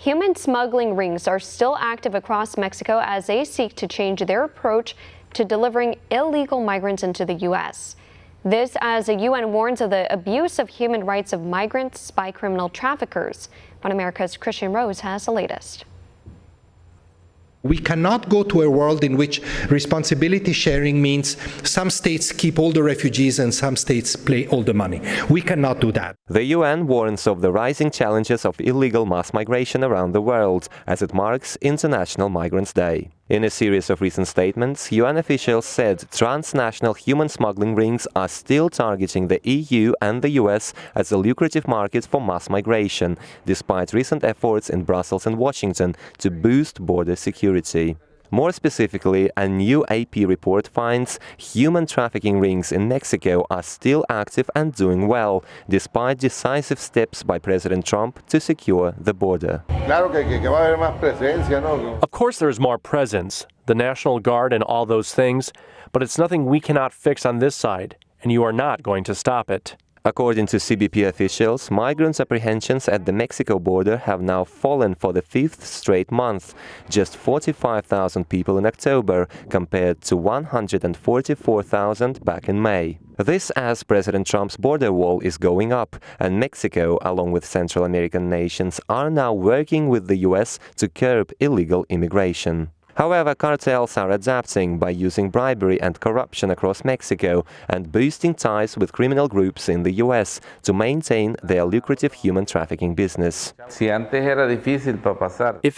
Human smuggling rings are still active across Mexico as they seek to change their approach to delivering illegal migrants into the U.S. This as the UN warns of the abuse of human rights of migrants by criminal traffickers. One America's Kristian Rouz has the latest. We cannot go to a world in which responsibility sharing means some states keep all the refugees and some states pay all the money. We cannot do that. The UN warns of the rising challenges of illegal mass migration around the world as it marks International Migrants' Day. In a series of recent statements, UN officials said transnational human smuggling rings are still targeting the EU and the US as a lucrative market for mass migration, despite recent efforts in Brussels and Washington to boost border security. More specifically, a new AP report finds human trafficking rings in Mexico are still active and doing well, despite decisive steps by President Trump to secure the border. Of course there is more presence, the National Guard and all those things, but it's nothing we cannot fix on this side, and you are not going to stop it. According to CBP officials, migrants' apprehensions at the Mexico border have now fallen for the fifth straight month, just 45,000 people in October, compared to 144,000 back in May. This as President Trump's border wall is going up, and Mexico, along with Central American nations, are now working with the US to curb illegal immigration. However, cartels are adapting by using bribery and corruption across Mexico and boosting ties with criminal groups in the US to maintain their lucrative human trafficking business. If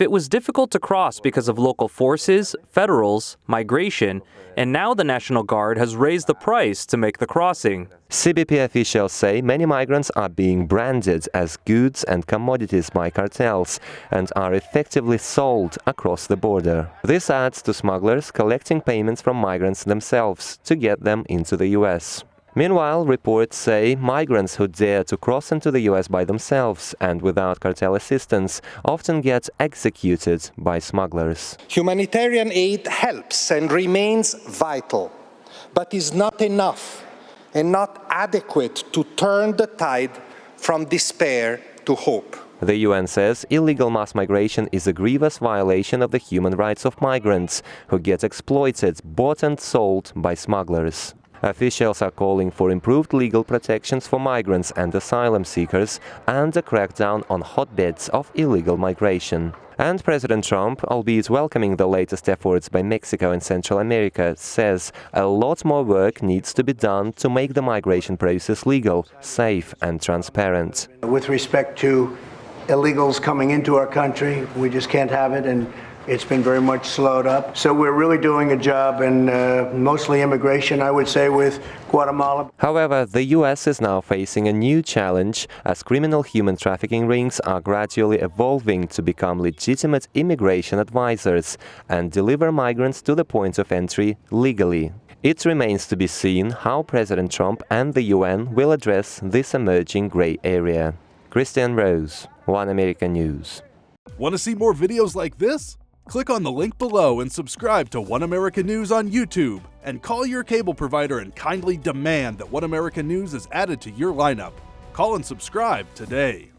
it was difficult to cross because of local forces, federals, migration, and now the National Guard has raised the price to make the crossing. CBP officials say many migrants are being branded as goods and commodities by cartels and are effectively sold across the border. This adds to smugglers collecting payments from migrants themselves to get them into the US. Meanwhile, reports say migrants who dare to cross into the US by themselves and without cartel assistance often get executed by smugglers. Humanitarian aid helps and remains vital, but is not enough and not adequate to turn the tide from despair to hope. The UN says illegal mass migration is a grievous violation of the human rights of migrants who get exploited, bought and sold by smugglers. Officials are calling for improved legal protections for migrants and asylum seekers and a crackdown on hotbeds of illegal migration. And President Trump, albeit welcoming the latest efforts by Mexico and Central America, says a lot more work needs to be done to make the migration process legal, safe and transparent. With respect to illegals coming into our country, we just can't have it, and it's been very much slowed up. So we're really doing a job in mostly immigration, I would say, with Guatemala. However, the US is now facing a new challenge as criminal human trafficking rings are gradually evolving to become legitimate immigration advisors and deliver migrants to the point of entry legally. It remains to be seen how President Trump and the UN will address this emerging gray area. Kristian, Rouz, One American News. Want to see more videos like this? Click on the link below and subscribe to One American News on YouTube, and call your cable provider and kindly demand that One American News is added to your lineup. Call and subscribe today.